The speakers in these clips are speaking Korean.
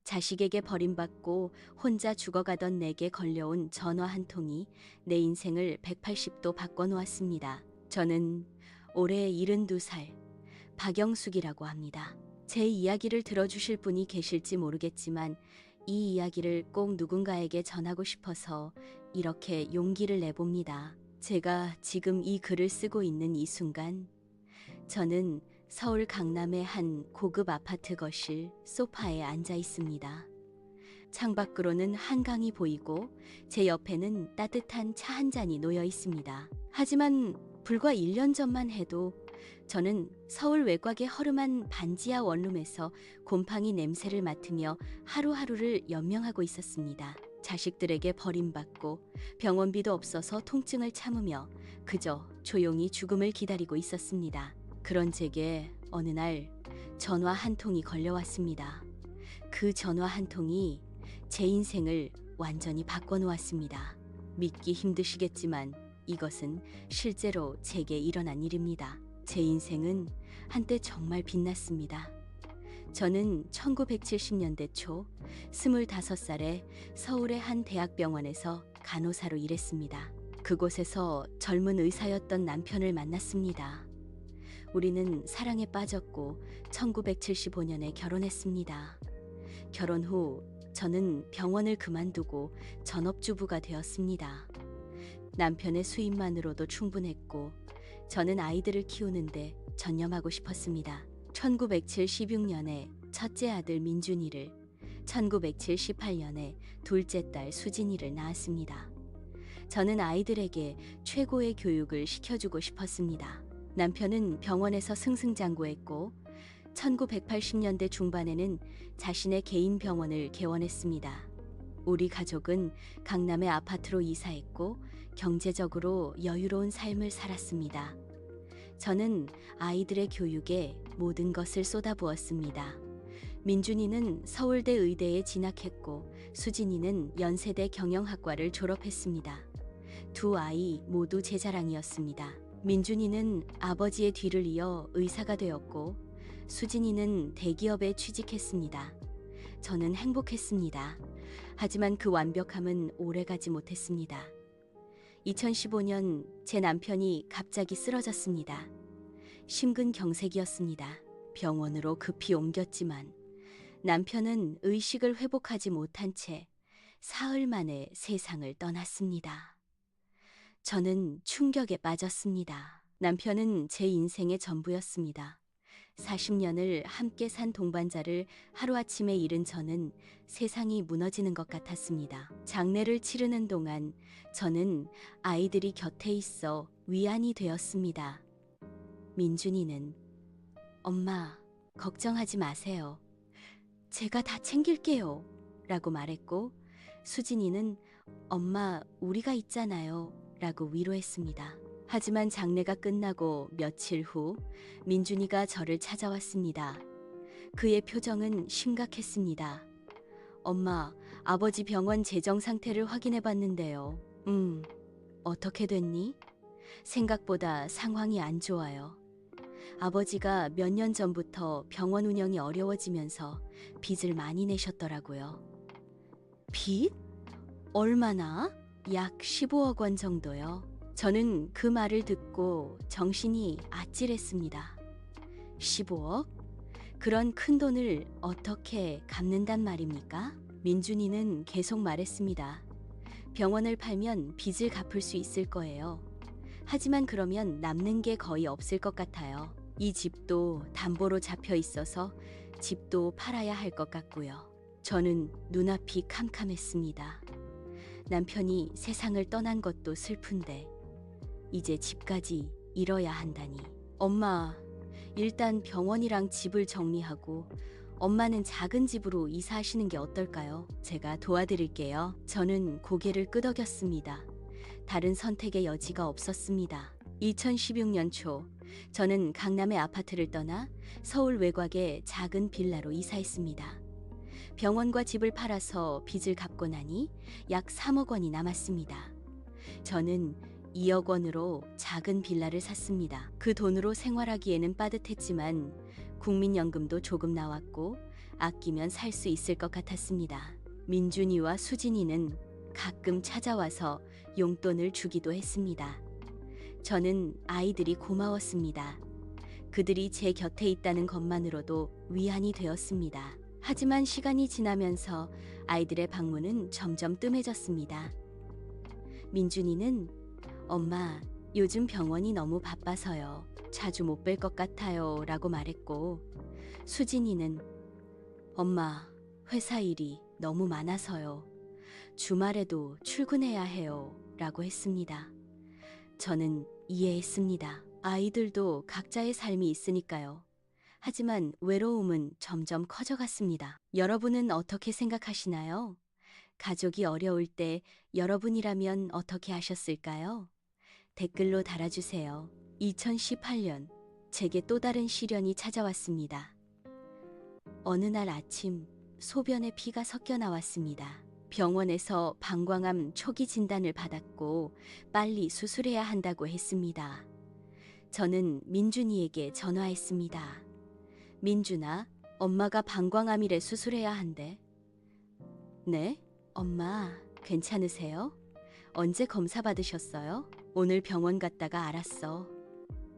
자식에게 버림받고 혼자 죽어가던 내게 걸려온 전화 한 통이 내 인생을 180도 바꿔놓았습니다. 저는 올해 72살 박영숙이라고 합니다. 제 이야기를 들어주실 분이 계실지 모르겠지만 이 이야기를 꼭 누군가에게 전하고 싶어서 이렇게 용기를 내봅니다. 제가 지금 이 글을 쓰고 있는 이 순간 저는 서울 강남의 한 고급 아파트 거실 소파에 앉아 있습니다. 창밖으로는 한강이 보이고 제 옆에는 따뜻한 차 한 잔이 놓여 있습니다. 하지만 불과 1년 전만 해도 저는 서울 외곽의 허름한 반지하 원룸에서 곰팡이 냄새를 맡으며 하루하루를 연명하고 있었습니다. 자식들에게 버림받고 병원비도 없어서 통증을 참으며 그저 조용히 죽음을 기다리고 있었습니다. 그런 제게 어느 날 전화 한 통이 걸려왔습니다. 그 전화 한 통이 제 인생을 완전히 바꿔놓았습니다. 믿기 힘드시겠지만 이것은 실제로 제게 일어난 일입니다. 제 인생은 한때 정말 빛났습니다. 저는 1970년대 초 25살에 서울의 한 대학병원에서 간호사로 일했습니다. 그곳에서 젊은 의사였던 남편을 만났습니다. 우리는 사랑에 빠졌고 1975년에 결혼했습니다. 결혼 후 저는 병원을 그만두고 전업주부가 되었습니다. 남편의 수입만으로도 충분했고 저는 아이들을 키우는데 전념하고 싶었습니다. 1976년에 첫째 아들 민준이를, 1978년에 둘째 딸 수진이를 낳았습니다. 저는 아이들에게 최고의 교육을 시켜주고 싶었습니다. 남편은 병원에서 승승장구했고 1980년대 중반에는 자신의 개인 병원을 개원했습니다. 우리 가족은 강남의 아파트로 이사했고 경제적으로 여유로운 삶을 살았습니다. 저는 아이들의 교육에 모든 것을 쏟아부었습니다. 민준이는 서울대 의대에 진학했고 수진이는 연세대 경영학과를 졸업했습니다. 두 아이 모두 제 자랑이었습니다. 민준이는 아버지의 뒤를 이어 의사가 되었고 수진이는 대기업에 취직했습니다. 저는 행복했습니다. 하지만 그 완벽함은 오래가지 못했습니다. 2015년 제 남편이 갑자기 쓰러졌습니다. 심근경색이었습니다. 병원으로 급히 옮겼지만 남편은 의식을 회복하지 못한 채 사흘 만에 세상을 떠났습니다. 저는 충격에 빠졌습니다. 남편은 제 인생의 전부였습니다. 40년을 함께 산 동반자를 하루아침에 잃은 저는 세상이 무너지는 것 같았습니다. 장례를 치르는 동안 저는 아이들이 곁에 있어 위안이 되었습니다. 민준이는 엄마, 걱정하지 마세요. 제가 다 챙길게요. 라고 말했고 수진이는 엄마, 우리가 있잖아요. 라고 위로했습니다. 하지만 장례가 끝나고 며칠 후 민준이가 저를 찾아왔습니다. 그의 표정은 심각했습니다. 엄마, 아버지 병원 재정 상태를 확인해 봤는데요. 어떻게 됐니? 생각보다 상황이 안 좋아요. 아버지가 몇 년 전부터 병원 운영이 어려워지면서 빚을 많이 내셨더라고요. 빚? 얼마나? 약 15억 원 정도요. 저는 그 말을 듣고 정신이 아찔했습니다. 15억? 그런 큰 돈을 어떻게 갚는단 말입니까? 민준이는 계속 말했습니다. 병원을 팔면 빚을 갚을 수 있을 거예요. 하지만 그러면 남는 게 거의 없을 것 같아요. 이 집도 담보로 잡혀 있어서 집도 팔아야 할 것 같고요. 저는 눈앞이 캄캄했습니다. 남편이 세상을 떠난 것도 슬픈데 이제 집까지 잃어야 한다니. 엄마, 일단 병원이랑 집을 정리하고 엄마는 작은 집으로 이사하시는 게 어떨까요? 제가 도와드릴게요. 저는 고개를 끄덕였습니다. 다른 선택의 여지가 없었습니다. 2016년 초 저는 강남의 아파트를 떠나 서울 외곽의 작은 빌라로 이사했습니다. 병원과 집을 팔아서 빚을 갚고 나니 약 3억 원이 남았습니다. 저는 2억 원으로 작은 빌라를 샀습니다. 그 돈으로 생활하기에는 빠듯했지만 국민연금도 조금 나왔고 아끼면 살 수 있을 것 같았습니다. 민준이와 수진이는 가끔 찾아와서 용돈을 주기도 했습니다. 저는 아이들이 고마웠습니다. 그들이 제 곁에 있다는 것만으로도 위안이 되었습니다. 하지만 시간이 지나면서 아이들의 방문은 점점 뜸해졌습니다. 민준이는 엄마, 요즘 병원이 너무 바빠서요. 자주 못 뵐 것 같아요. 라고 말했고, 수진이는 엄마, 회사 일이 너무 많아서요. 주말에도 출근해야 해요. 라고 했습니다. 저는 이해했습니다. 아이들도 각자의 삶이 있으니까요. 하지만 외로움은 점점 커져갔습니다. 여러분은 어떻게 생각하시나요? 가족이 어려울 때 여러분이라면 어떻게 하셨을까요? 댓글로 달아주세요. 2018년, 제게 또 다른 시련이 찾아왔습니다. 어느 날 아침, 소변에 피가 섞여 나왔습니다. 병원에서 방광암 초기 진단을 받았고 빨리 수술해야 한다고 했습니다. 저는 민준이에게 전화했습니다. 민준아, 엄마가 방광암이래 수술해야 한대. 네? 엄마, 괜찮으세요? 언제 검사 받으셨어요? 오늘 병원 갔다가 알았어.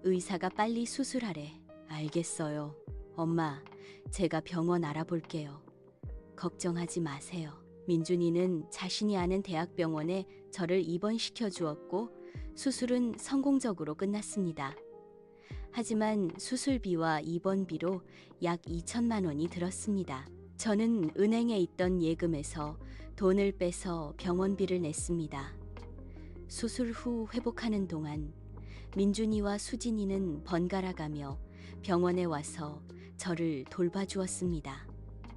의사가 빨리 수술하래. 알겠어요. 엄마, 제가 병원 알아볼게요. 걱정하지 마세요. 민준이는 자신이 아는 대학병원에 저를 입원시켜 주었고 수술은 성공적으로 끝났습니다. 하지만 수술비와 입원비로 약 2천만 원이 들었습니다. 저는 은행에 있던 예금에서 돈을 빼서 병원비를 냈습니다. 수술 후 회복하는 동안 민준이와 수진이는 번갈아 가며 병원에 와서 저를 돌봐주었습니다.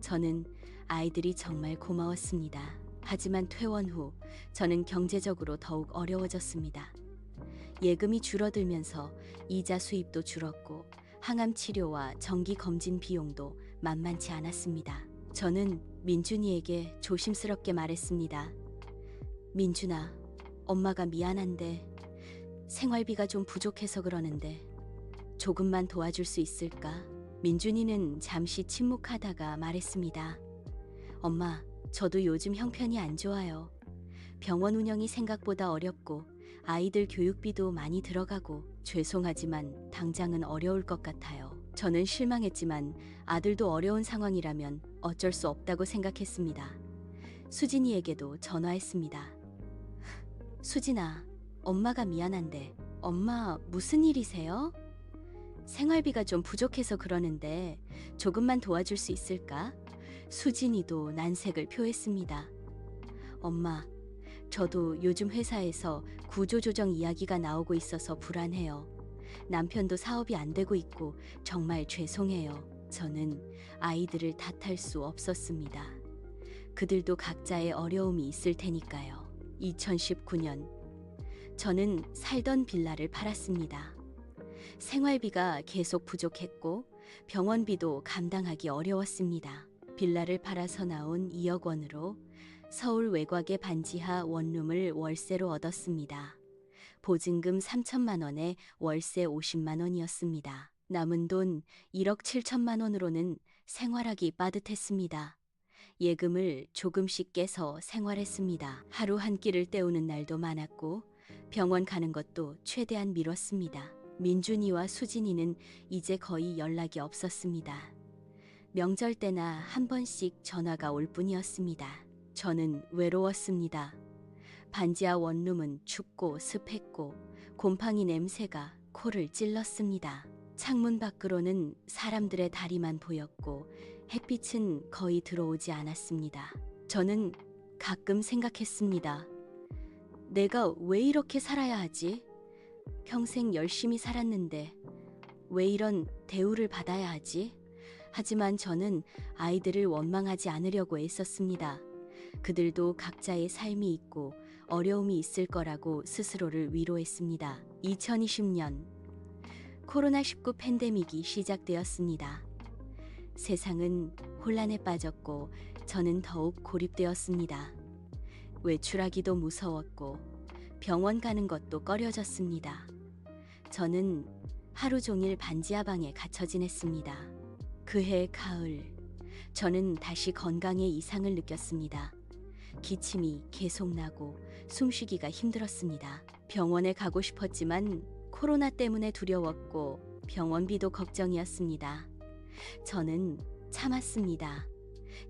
저는 아이들이 정말 고마웠습니다. 하지만 퇴원 후 저는 경제적으로 더욱 어려워졌습니다. 예금이 줄어들면서 이자 수입도 줄었고 항암 치료와 정기 검진 비용도 만만치 않았습니다. 저는 민준이에게 조심스럽게 말했습니다. 민준아, 엄마가 미안한데 생활비가 좀 부족해서 그러는데 조금만 도와줄 수 있을까? 민준이는 잠시 침묵하다가 말했습니다. 엄마, 저도 요즘 형편이 안 좋아요. 병원 운영이 생각보다 어렵고 아이들 교육비도 많이 들어가고 죄송하지만 당장은 어려울 것 같아요. 저는 실망했지만 아들도 어려운 상황이라면 어쩔 수 없다고 생각했습니다. 수진이에게도 전화했습니다. 수진아, 엄마가 미안한데 엄마 무슨 일이세요? 생활비가 좀 부족해서 그러는데 조금만 도와줄 수 있을까? 수진이도 난색을 표했습니다. 엄마, 저도 요즘 회사에서 구조조정 이야기가 나오고 있어서 불안해요. 남편도 사업이 안 되고 있고 정말 죄송해요. 저는 아이들을 탓할 수 없었습니다. 그들도 각자의 어려움이 있을 테니까요. 2019년, 저는 살던 빌라를 팔았습니다. 생활비가 계속 부족했고 병원비도 감당하기 어려웠습니다. 빌라를 팔아서 나온 2억 원으로 서울 외곽의 반지하 원룸을 월세로 얻었습니다. 보증금 3천만 원에 월세 50만 원이었습니다. 남은 돈 1억 7천만 원으로는 생활하기 빠듯했습니다. 예금을 조금씩 깨서 생활했습니다. 하루 한 끼를 때우는 날도 많았고 병원 가는 것도 최대한 미뤘습니다. 민준이와 수진이는 이제 거의 연락이 없었습니다. 명절 때나 한 번씩 전화가 올 뿐이었습니다. 저는 외로웠습니다. 반지하 원룸은 춥고 습했고 곰팡이 냄새가 코를 찔렀습니다. 창문 밖으로는 사람들의 다리만 보였고 햇빛은 거의 들어오지 않았습니다. 저는 가끔 생각했습니다. 내가 왜 이렇게 살아야 하지? 평생 열심히 살았는데 왜 이런 대우를 받아야 하지? 하지만 저는 아이들을 원망하지 않으려고 애썼습니다. 그들도 각자의 삶이 있고 어려움이 있을 거라고 스스로를 위로했습니다. 2020년 코로나19 팬데믹이 시작되었습니다. 세상은 혼란에 빠졌고 저는 더욱 고립되었습니다. 외출하기도 무서웠고 병원 가는 것도 꺼려졌습니다. 저는 하루 종일 반지하 방에 갇혀 지냈습니다. 그해 가을, 저는 다시 건강에 이상을 느꼈습니다. 기침이 계속 나고 숨쉬기가 힘들었습니다. 병원에 가고 싶었지만 코로나 때문에 두려웠고 병원비도 걱정이었습니다. 저는 참았습니다.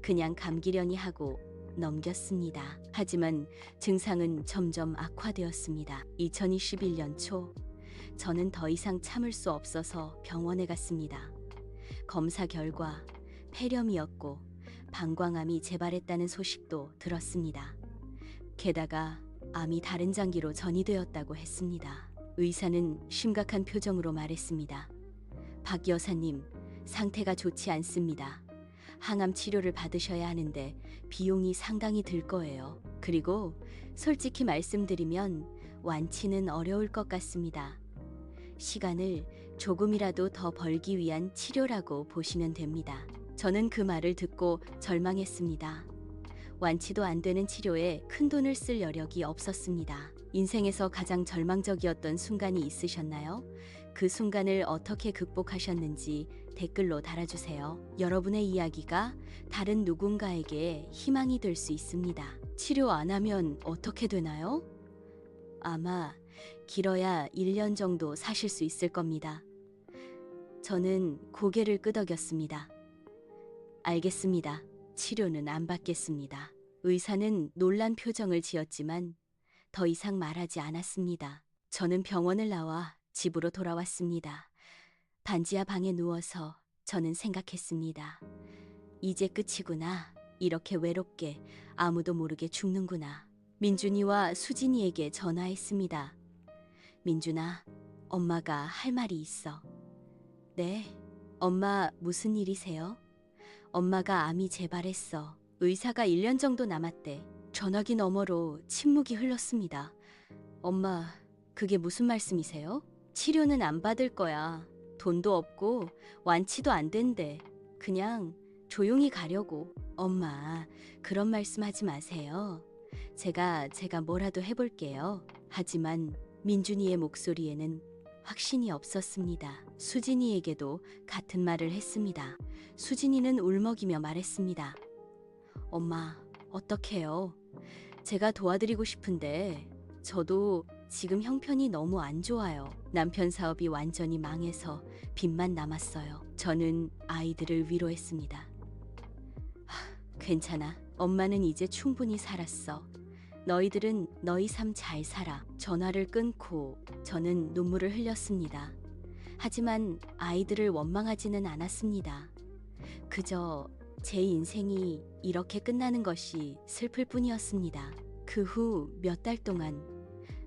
그냥 감기려니 하고 넘겼습니다. 하지만 증상은 점점 악화되었습니다. 2021년 초, 저는 더 이상 참을 수 없어서 병원에 갔습니다. 검사 결과 폐렴이었고 방광암이 재발했다는 소식도 들었습니다. 게다가 암이 다른 장기로 전이되었다고 했습니다. 의사는 심각한 표정으로 말했습니다. 박 여사님, 상태가 좋지 않습니다. 항암 치료를 받으셔야 하는데 비용이 상당히 들 거예요. 그리고 솔직히 말씀드리면 완치는 어려울 것 같습니다. 시간을 조금이라도 더 벌기 위한 치료라고 보시면 됩니다. 저는 그 말을 듣고 절망했습니다. 완치도 안 되는 치료에 큰 돈을 쓸 여력이 없었습니다. 인생에서 가장 절망적이었던 순간이 있으셨나요? 그 순간을 어떻게 극복하셨는지 댓글로 달아주세요. 여러분의 이야기가 다른 누군가에게 희망이 될 수 있습니다. 치료 안 하면 어떻게 되나요? 아마 길어야 1년 정도 사실 수 있을 겁니다. 저는 고개를 끄덕였습니다. 알겠습니다. 치료는 안 받겠습니다. 의사는 놀란 표정을 지었지만 더 이상 말하지 않았습니다. 저는 병원을 나와 집으로 돌아왔습니다. 반지하 방에 누워서 저는 생각했습니다. 이제 끝이구나. 이렇게 외롭게 아무도 모르게 죽는구나. 민준이와 수진이에게 전화했습니다. 민준아, 엄마가 할 말이 있어. 네, 엄마 무슨 일이세요? 엄마가 암이 재발했어. 의사가 1년 정도 남았대. 전화기 너머로 침묵이 흘렀습니다. 엄마, 그게 무슨 말씀이세요? 치료는 안 받을 거야. 돈도 없고 완치도 안 된대. 그냥 조용히 가려고. 엄마, 그런 말씀하지 마세요. 제가 뭐라도 해볼게요. 하지만 민준이의 목소리에는 확신이 없었습니다. 수진이에게도 같은 말을 했습니다. 수진이는 울먹이며 말했습니다. 엄마, 어떡해요? 제가 도와드리고 싶은데 저도 지금 형편이 너무 안 좋아요. 남편 사업이 완전히 망해서 빚만 남았어요. 저는 아이들을 위로했습니다. 괜찮아. 엄마는 이제 충분히 살았어. 너희들은 너희 삶 잘 살아. 전화를 끊고 저는 눈물을 흘렸습니다. 하지만 아이들을 원망하지는 않았습니다. 그저 제 인생이 이렇게 끝나는 것이 슬플 뿐이었습니다. 그 후 몇 달 동안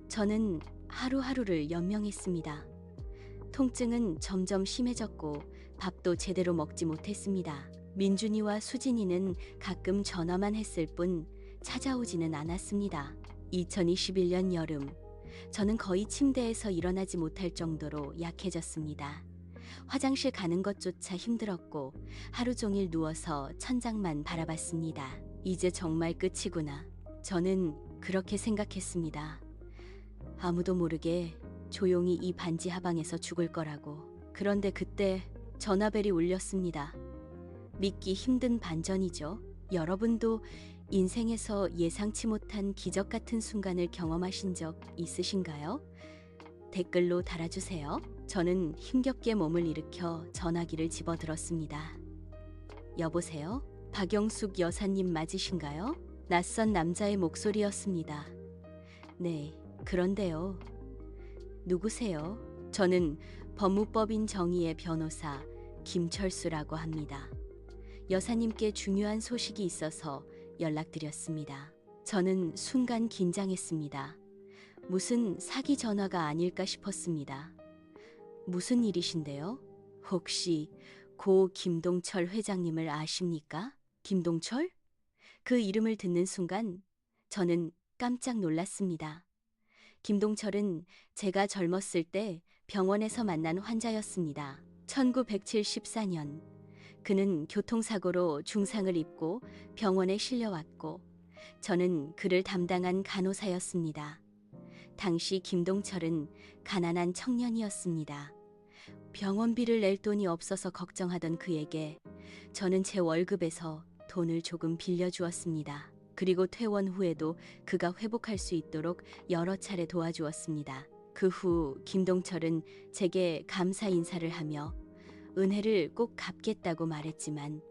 저는 하루하루를 연명했습니다. 통증은 점점 심해졌고 밥도 제대로 먹지 못했습니다. 민준이와 수진이는 가끔 전화만 했을 뿐 찾아오지는 않았습니다. 2021년 여름, 저는 거의 침대에서 일어나지 못할 정도로 약해졌습니다. 화장실 가는 것조차 힘들었고 하루 종일 누워서 천장만 바라봤습니다. 이제 정말 끝이구나. 저는 그렇게 생각했습니다. 아무도 모르게 조용히 이 반지 하방에서 죽을 거라고. 그런데 그때 전화벨이 울렸습니다. 믿기 힘든 반전이죠. 여러분도 인생에서 예상치 못한 기적 같은 순간을 경험하신 적 있으신가요? 댓글로 달아주세요. 저는 힘겹게 몸을 일으켜 전화기를 집어들었습니다. 여보세요? 박영숙 여사님 맞으신가요? 낯선 남자의 목소리였습니다. 네, 그런데요. 누구세요? 저는 법무법인 정의의 변호사 김철수라고 합니다. 여사님께 중요한 소식이 있어서 연락드렸습니다. 저는 순간 긴장했습니다. 무슨 사기 전화가 아닐까 싶었습니다. 무슨 일이신데요? 혹시 고 김동철 회장님을 아십니까? 김동철? 그 이름을 듣는 순간 저는 깜짝 놀랐습니다. 김동철은 제가 젊었을 때 병원에서 만난 환자였습니다. 1974년 그는 교통사고로 중상을 입고 병원에 실려왔고 저는 그를 담당한 간호사였습니다. 당시 김동철은 가난한 청년이었습니다. 병원비를 낼 돈이 없어서 걱정하던 그에게 저는 제 월급에서 돈을 조금 빌려주었습니다. 그리고 퇴원 후에도 그가 회복할 수 있도록 여러 차례 도와주었습니다. 그 후 김동철은 제게 감사 인사를 하며 은혜를 꼭 갚겠다고 말했지만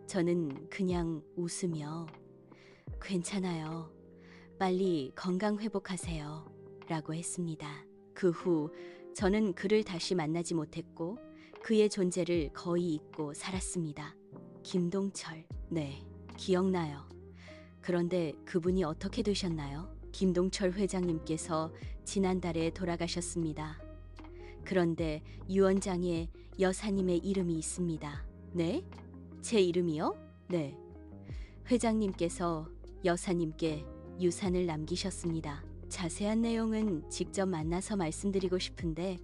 저는 그냥 웃으며 괜찮아요. 빨리 건강 회복하세요. 라고 했습니다. 그 후 저는 그를 다시 만나지 못했고 그의 존재를 거의 잊고 살았습니다. 김동철. 네, 기억나요. 그런데 그분이 어떻게 되셨나요? 김동철 회장님께서 지난달에 돌아가셨습니다. 그런데 유언장에 여사님의 이름이 있습니다. 네? 제 이름이요? 네. 회장님께서 여사님께 유산을 남기셨습니다. 자세한 내용은 직접 만나서 말씀드리고 싶은데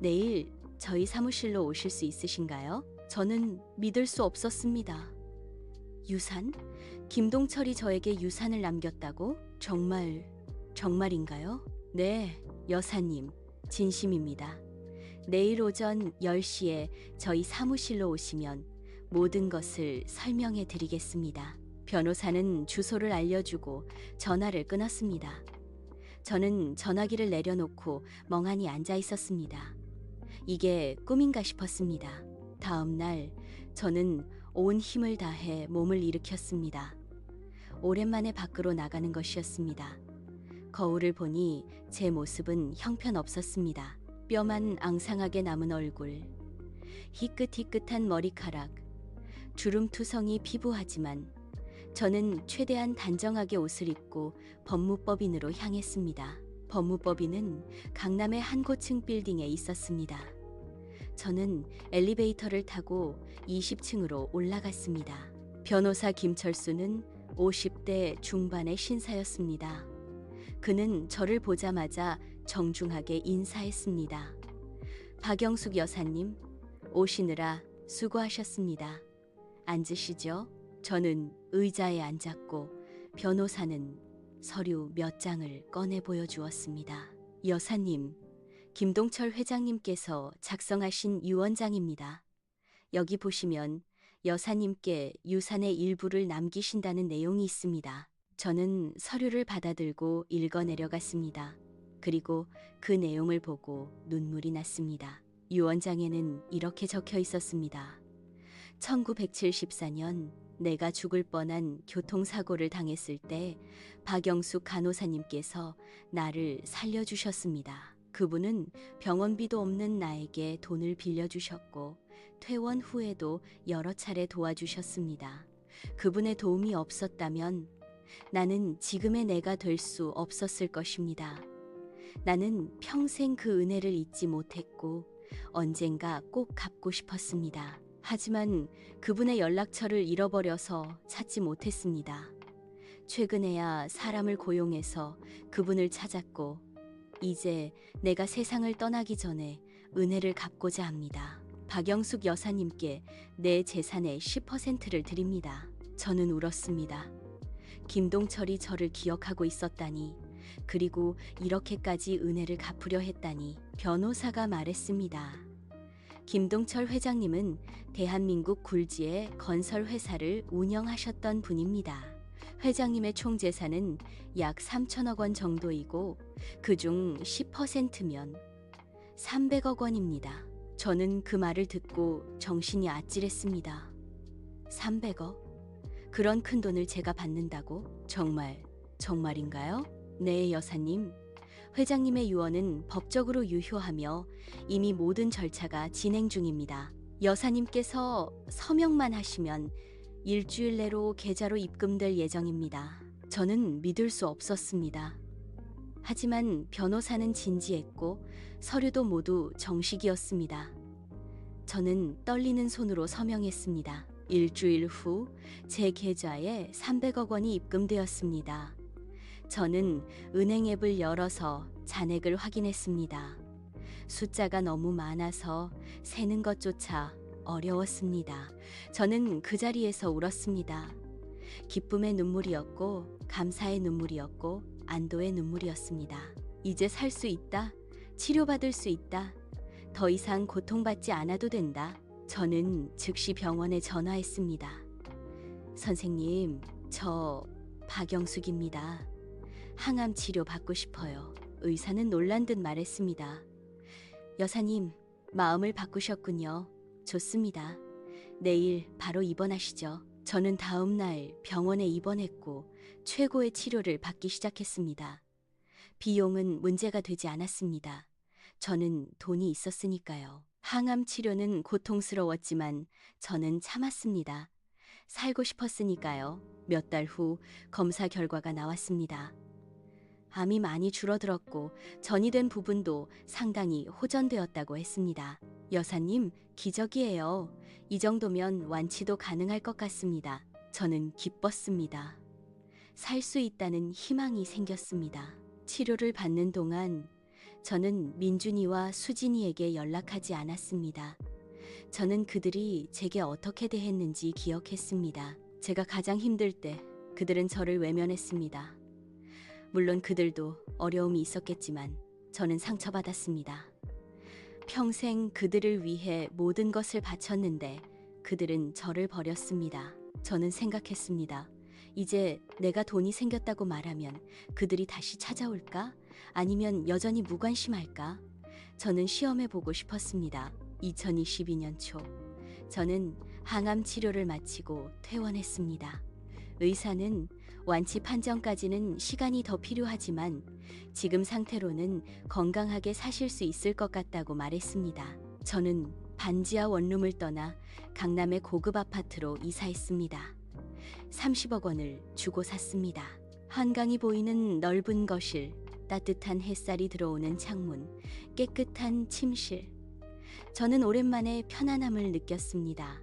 내일 저희 사무실로 오실 수 있으신가요? 저는 믿을 수 없었습니다. 유산? 김동철이 저에게 유산을 남겼다고? 정말인가요? 네, 여사님, 진심입니다. 내일 오전 10시에 저희 사무실로 오시면 모든 것을 설명해 드리겠습니다. 변호사는 주소를 알려주고 전화를 끊었습니다. 저는 전화기를 내려놓고 멍하니 앉아 있었습니다. 이게 꿈인가 싶었습니다. 다음 날 저는 온 힘을 다해 몸을 일으켰습니다. 오랜만에 밖으로 나가는 것이었습니다. 거울을 보니 제 모습은 형편없었습니다. 뼈만 앙상하게 남은 얼굴, 희끗희끗한 머리카락, 주름투성이 피부하지만 저는 최대한 단정하게 옷을 입고 법무법인으로 향했습니다. 법무법인은 강남의 한 고층 빌딩에 있었습니다. 저는 엘리베이터를 타고 20층으로 올라갔습니다. 변호사 김철수는 50대 중반의 신사였습니다. 그는 저를 보자마자 정중하게 인사했습니다. 박영숙 여사님, 오시느라 수고하셨습니다. 앉으시죠. 저는 의자에 앉았고 변호사는 서류 몇 장을 꺼내 보여주었습니다. 여사님, 김동철 회장님께서 작성하신 유언장입니다. 여기 보시면 여사님께 유산의 일부를 남기신다는 내용이 있습니다. 저는 서류를 받아들고 읽어 내려갔습니다. 그리고 그 내용을 보고 눈물이 났습니다. 유언장에는 이렇게 적혀 있었습니다. 1974년 내가 죽을 뻔한 교통사고를 당했을 때 박영숙 간호사님께서 나를 살려주셨습니다. 그분은 병원비도 없는 나에게 돈을 빌려주셨고 퇴원 후에도 여러 차례 도와주셨습니다. 그분의 도움이 없었다면 나는 지금의 내가 될 수 없었을 것입니다. 나는 평생 그 은혜를 잊지 못했고 언젠가 꼭 갚고 싶었습니다. 하지만 그분의 연락처를 잃어버려서 찾지 못했습니다. 최근에야 사람을 고용해서 그분을 찾았고 이제 내가 세상을 떠나기 전에 은혜를 갚고자 합니다. 박영숙 여사님께 내 재산의 10%를 드립니다. 저는 울었습니다. 김동철이 저를 기억하고 있었다니, 그리고 이렇게까지 은혜를 갚으려 했다니. 변호사가 말했습니다. 김동철 회장님은 대한민국 굴지의 건설 회사를 운영하셨던 분입니다. 회장님의 총 재산은 약 3천억 원 정도이고 그중 10%면 300억 원입니다. 저는 그 말을 듣고 정신이 아찔했습니다. 300억? 그런 큰 돈을 제가 받는다고? 정말인가요? 네, 여사님. 회장님의 유언은 법적으로 유효하며 이미 모든 절차가 진행 중입니다. 여사님께서 서명만 하시면 일주일 내로 계좌로 입금될 예정입니다. 저는 믿을 수 없었습니다. 하지만 변호사는 진지했고 서류도 모두 정식이었습니다. 저는 떨리는 손으로 서명했습니다. 일주일 후 제 계좌에 300억 원이 입금되었습니다. 저는 은행 앱을 열어서 잔액을 확인했습니다. 숫자가 너무 많아서 세는 것조차 어려웠습니다. 저는 그 자리에서 울었습니다. 기쁨의 눈물이었고 감사의 눈물이었고 안도의 눈물이었습니다. 이제 살 수 있다. 치료받을 수 있다. 더 이상 고통받지 않아도 된다. 저는 즉시 병원에 전화했습니다. 선생님, 저 박영숙입니다. 항암 치료 받고 싶어요. 의사는 놀란 듯 말했습니다. 여사님, 마음을 바꾸셨군요. 좋습니다. 내일 바로 입원하시죠. 저는 다음 날 병원에 입원했고 최고의 치료를 받기 시작했습니다. 비용은 문제가 되지 않았습니다. 저는 돈이 있었으니까요. 항암 치료는 고통스러웠지만 저는 참았습니다. 살고 싶었으니까요. 몇 달 후 검사 결과가 나왔습니다. 암이 많이 줄어들었고 전이된 부분도 상당히 호전되었다고 했습니다. 여사님, 기적이에요. 이 정도면 완치도 가능할 것 같습니다. 저는 기뻤습니다. 살 수 있다는 희망이 생겼습니다. 치료를 받는 동안 저는 민준이와 수진이에게 연락하지 않았습니다. 저는 그들이 제게 어떻게 대했는지 기억했습니다. 제가 가장 힘들 때 그들은 저를 외면했습니다. 물론 그들도 어려움이 있었겠지만 저는 상처받았습니다. 평생 그들을 위해 모든 것을 바쳤는데 그들은 저를 버렸습니다. 저는 생각했습니다. 이제 내가 돈이 생겼다고 말하면 그들이 다시 찾아올까? 아니면 여전히 무관심할까? 저는 시험해보고 싶었습니다. 2022년 초, 저는 항암 치료를 마치고 퇴원했습니다. 의사는 완치 판정까지는 시간이 더 필요하지만 지금 상태로는 건강하게 사실 수 있을 것 같다고 말했습니다. 저는 반지하 원룸을 떠나 강남의 고급 아파트로 이사했습니다. 30억 원을 주고 샀습니다. 한강이 보이는 넓은 거실, 따뜻한 햇살이 들어오는 창문, 깨끗한 침실. 저는 오랜만에 편안함을 느꼈습니다.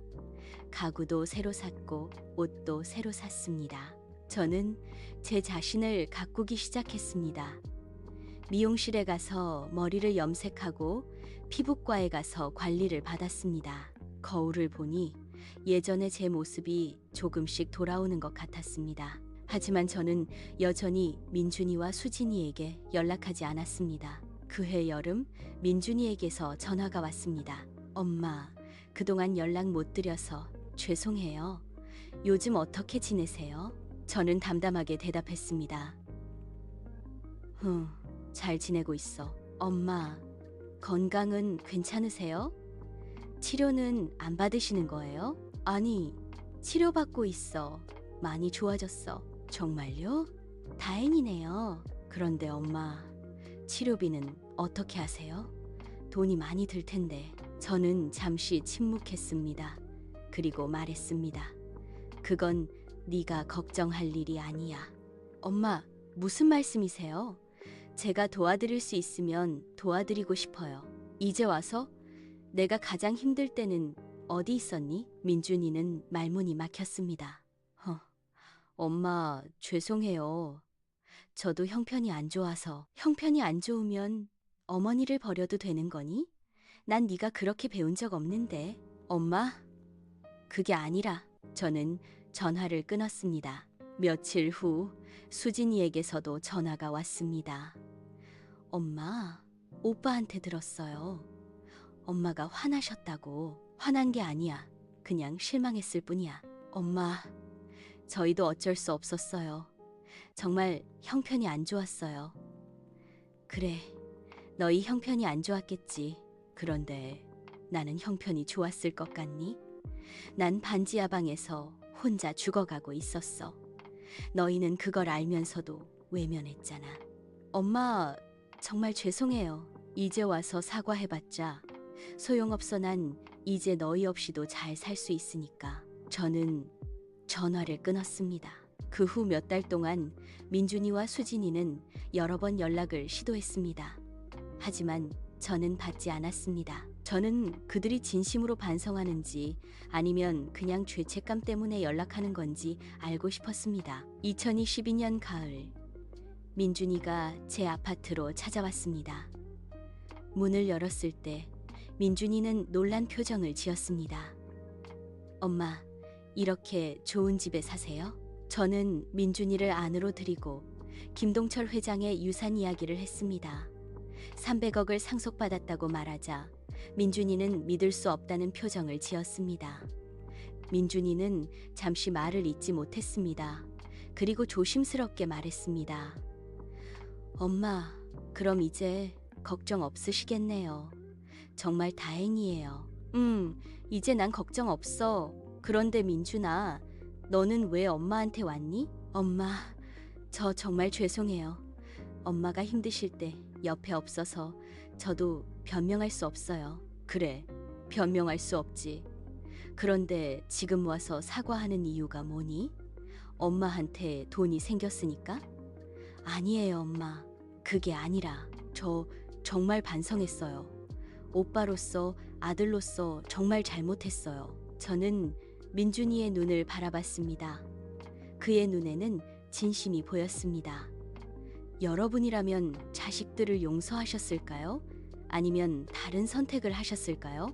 가구도 새로 샀고 옷도 새로 샀습니다. 저는 제 자신을 가꾸기 시작했습니다. 미용실에 가서 머리를 염색하고 피부과에 가서 관리를 받았습니다. 거울을 보니 예전의 제 모습이 조금씩 돌아오는 것 같았습니다. 하지만 저는 여전히 민준이와 수진이에게 연락하지 않았습니다. 그해 여름 민준이에게서 전화가 왔습니다. 엄마, 그동안 연락 못 드려서 죄송해요. 요즘 어떻게 지내세요? 저는 담담하게 대답했습니다. 잘 지내고 있어. 엄마, 건강은 괜찮으세요? 치료는 안 받으시는 거예요? 아니, 치료받고 있어. 많이 좋아졌어. 정말요? 다행이네요. 그런데 엄마, 치료비는 어떻게 하세요? 돈이 많이 들 텐데. 저는 잠시 침묵했습니다. 그리고 말했습니다. 그건 네가 걱정할 일이 아니야. 엄마, 무슨 말씀이세요? 제가 도와드릴 수 있으면 도와드리고 싶어요. 이제 와서? 내가 가장 힘들 때는 어디 있었니? 민준이는 말문이 막혔습니다. 엄마, 죄송해요. 저도 형편이 안 좋아서. 형편이 안 좋으면 어머니를 버려도 되는 거니? 난 네가 그렇게 배운 적 없는데. 엄마, 그게 아니라. 저는 전화를 끊었습니다. 며칠 후 수진이에게서도 전화가 왔습니다. 엄마, 오빠한테 들었어요. 엄마가 화나셨다고. 화난 게 아니야. 그냥 실망했을 뿐이야. 엄마, 저희도 어쩔 수 없었어요. 정말 형편이 안 좋았어요. 그래, 너희 형편이 안 좋았겠지. 그런데 나는 형편이 좋았을 것 같니? 난 반지하 방에서 혼자 죽어가고 있었어. 너희는 그걸 알면서도 외면했잖아. 엄마, 정말 죄송해요. 이제 와서 사과해봤자 소용없어. 난 이제 너희 없이도 잘 살 수 있으니까. 저는 전화를 끊었습니다. 그 후 몇 달 동안 민준이와 수진이는 여러 번 연락을 시도했습니다. 하지만 저는 받지 않았습니다. 저는 그들이 진심으로 반성하는지 아니면 그냥 죄책감 때문에 연락하는 건지 알고 싶었습니다. 2022년 가을, 민준이가 제 아파트로 찾아왔습니다. 문을 열었을 때 민준이는 놀란 표정을 지었습니다. 엄마, 이렇게 좋은 집에 사세요? 저는 민준이를 안으로 들이고 김동철 회장의 유산 이야기를 했습니다. 300억을 상속받았다고 말하자 민준이는 믿을 수 없다는 표정을 지었습니다. 민준이는 잠시 말을 잇지 못했습니다. 그리고 조심스럽게 말했습니다. 엄마, 그럼 이제 걱정 없으시겠네요. 정말 다행이에요. 이제 난 걱정 없어. 그런데 민준아, 너는 왜 엄마한테 왔니? 엄마, 저 정말 죄송해요. 엄마가 힘드실 때 옆에 없어서 저도 변명할 수 없어요. 그래, 변명할 수 없지. 그런데 지금 와서 사과하는 이유가 뭐니? 엄마한테 돈이 생겼으니까? 아니에요, 엄마. 그게 아니라 저 정말 반성했어요. 오빠로서, 아들로서 정말 잘못했어요. 저는 민준이의 눈을 바라봤습니다. 그의 눈에는 진심이 보였습니다. 여러분이라면 자식들을 용서하셨을까요? 아니면 다른 선택을 하셨을까요?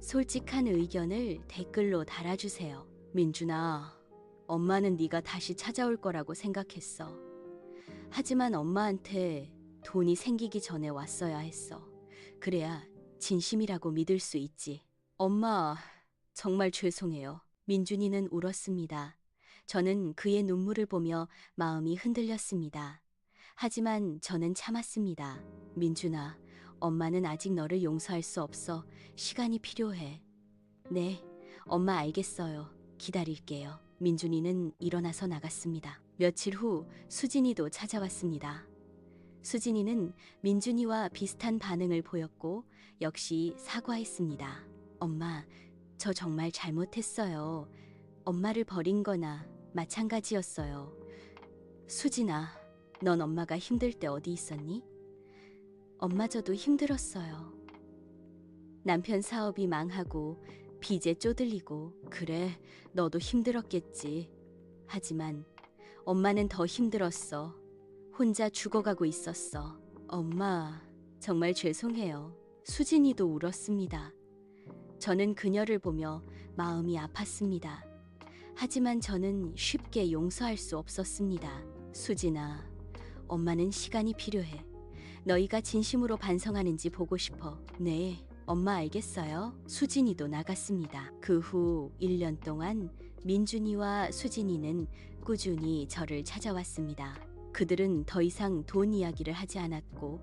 솔직한 의견을 댓글로 달아주세요. 민준아, 엄마는 네가 다시 찾아올 거라고 생각했어. 하지만 엄마한테 돈이 생기기 전에 왔어야 했어. 그래야 진심이라고 믿을 수 있지. 엄마, 정말 죄송해요. 민준이는 울었습니다. 저는 그의 눈물을 보며 마음이 흔들렸습니다. 하지만 저는 참았습니다. 민준아, 엄마는 아직 너를 용서할 수 없어. 시간이 필요해. 네, 엄마 알겠어요. 기다릴게요. 민준이는 일어나서 나갔습니다. 며칠 후 수진이도 찾아왔습니다. 수진이는 민준이와 비슷한 반응을 보였고 역시 사과했습니다. 엄마, 저 정말 잘못했어요. 엄마를 버린 거나 마찬가지였어요. 수진아, 넌 엄마가 힘들 때 어디 있었니? 엄마 저도 힘들었어요. 남편 사업이 망하고 빚에 쪼들리고 그래, 너도 힘들었겠지. 하지만 엄마는 더 힘들었어. 혼자 죽어가고 있었어. 엄마, 정말 죄송해요. 수진이도 울었습니다. 저는 그녀를 보며 마음이 아팠습니다. 하지만 저는 쉽게 용서할 수 없었습니다. 수진아, 엄마는 시간이 필요해. 너희가 진심으로 반성하는지 보고 싶어. 네, 엄마 알겠어요. 수진이도 나갔습니다. 그 후 1년 동안 민준이와 수진이는 꾸준히 저를 찾아왔습니다. 그들은 더 이상 돈 이야기를 하지 않았고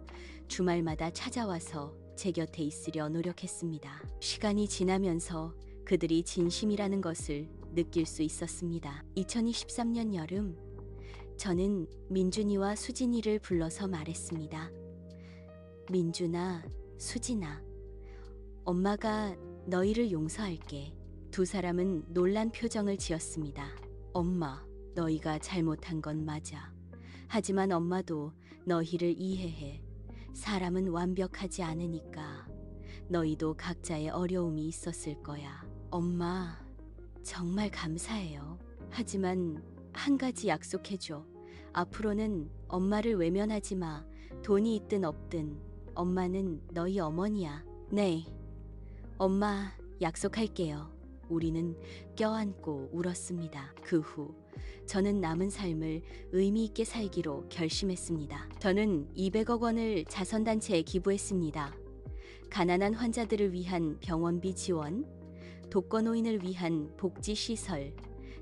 주말마다 찾아와서 제 곁에 있으려 노력했습니다. 시간이 지나면서 그들이 진심이라는 것을 느낄 수 있었습니다. 2023년 여름, 저는 민준이와 수진이를 불러서 말했습니다. 민준아, 수진아, 엄마가 너희를 용서할게. 두 사람은 놀란 표정을 지었습니다. 엄마, 너희가 잘못한 건 맞아. 하지만 엄마도 너희를 이해해. 사람은 완벽하지 않으니까. 너희도 각자의 어려움이 있었을 거야. 엄마, 정말 감사해요. 하지만 한 가지 약속해줘. 앞으로는 엄마를 외면하지 마. 돈이 있든 없든 엄마는 너희 어머니야. 네, 엄마 약속할게요. 우리는 껴안고 울었습니다. 그 후 저는 남은 삶을 의미 있게 살기로 결심했습니다. 저는 200억 원을 자선단체에 기부했습니다. 가난한 환자들을 위한 병원비 지원, 독거노인을 위한 복지시설,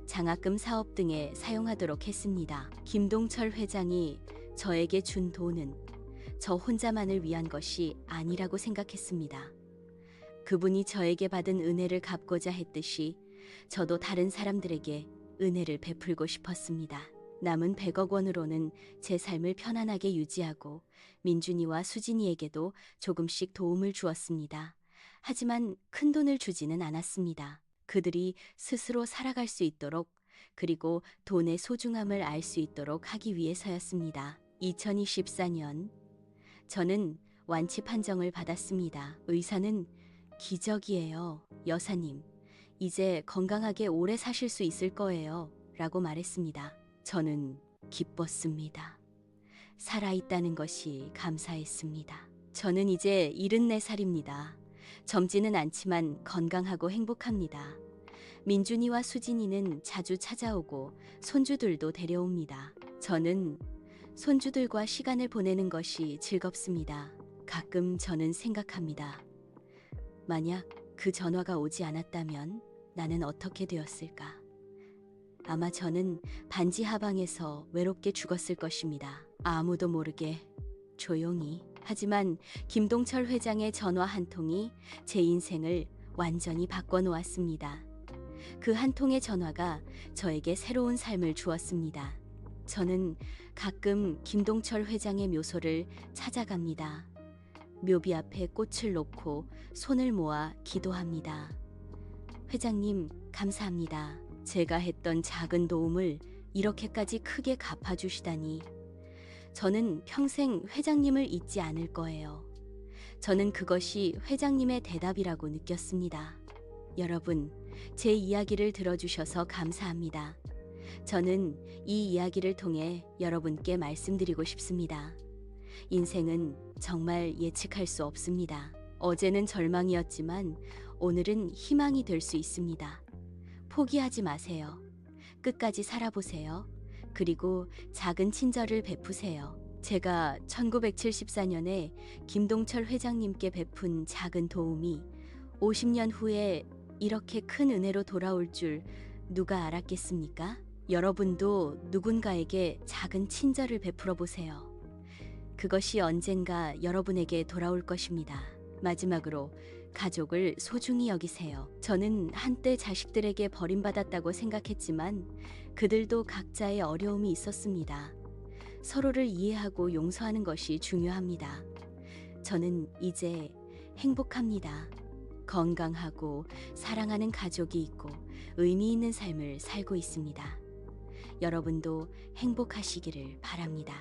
장학금 사업 등에 사용하도록 했습니다. 김동철 회장이 저에게 준 돈은 저 혼자만을 위한 것이 아니라고 생각했습니다. 그분이 저에게 받은 은혜를 갚고자 했듯이 저도 다른 사람들에게 은혜를 베풀고 싶었습니다. 남은 100억 원으로는 제 삶을 편안하게 유지하고 민준이와 수진이에게도 조금씩 도움을 주었습니다. 하지만 큰 돈을 주지는 않았습니다. 그들이 스스로 살아갈 수 있도록, 그리고 돈의 소중함을 알 수 있도록 하기 위해서였습니다. 2024년 저는 완치 판정을 받았습니다. 의사는 기적이에요. 여사님, 이제 건강하게 오래 사실 수 있을 거예요. 라고 말했습니다. 저는 기뻤습니다. 살아있다는 것이 감사했습니다. 저는 이제 74살입니다. 젊지는 않지만 건강하고 행복합니다. 민준이와 수진이는 자주 찾아오고 손주들도 데려옵니다. 저는 손주들과 시간을 보내는 것이 즐겁습니다. 가끔 저는 생각합니다. 만약 그 전화가 오지 않았다면 나는 어떻게 되었을까? 아마 저는 반지 하방에서 외롭게 죽었을 것입니다. 아무도 모르게 조용히. 하지만 김동철 회장의 전화 한 통이 제 인생을 완전히 바꿔놓았습니다. 그 한 통의 전화가 저에게 새로운 삶을 주었습니다. 저는 가끔 김동철 회장의 묘소를 찾아갑니다. 묘비 앞에 꽃을 놓고 손을 모아 기도합니다. 회장님, 감사합니다. 제가 했던 작은 도움을 이렇게까지 크게 갚아주시다니. 저는 평생 회장님을 잊지 않을 거예요. 저는 그것이 회장님의 대답이라고 느꼈습니다. 여러분, 제 이야기를 들어주셔서 감사합니다. 저는 이 이야기를 통해 여러분께 말씀드리고 싶습니다. 인생은 정말 예측할 수 없습니다. 어제는 절망이었지만 오늘은 희망이 될 수 있습니다. 포기하지 마세요. 끝까지 살아보세요. 그리고 작은 친절을 베푸세요. 제가 1974년에 김동철 회장님께 베푼 작은 도움이 50년 후에 이렇게 큰 은혜로 돌아올 줄 누가 알았겠습니까? 여러분도 누군가에게 작은 친절을 베풀어 보세요. 그것이 언젠가 여러분에게 돌아올 것입니다. 마지막으로 가족을 소중히 여기세요. 저는 한때 자식들에게 버림받았다고 생각했지만 그들도 각자의 어려움이 있었습니다. 서로를 이해하고 용서하는 것이 중요합니다. 저는 이제 행복합니다. 건강하고 사랑하는 가족이 있고 의미 있는 삶을 살고 있습니다. 여러분도 행복하시기를 바랍니다.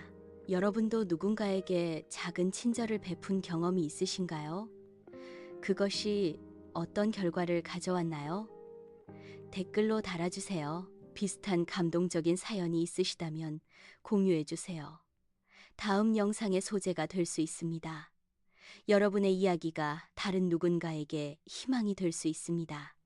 여러분도 누군가에게 작은 친절을 베푼 경험이 있으신가요? 그것이 어떤 결과를 가져왔나요? 댓글로 달아주세요. 비슷한 감동적인 사연이 있으시다면 공유해주세요. 다음 영상의 소재가 될 수 있습니다. 여러분의 이야기가 다른 누군가에게 희망이 될 수 있습니다.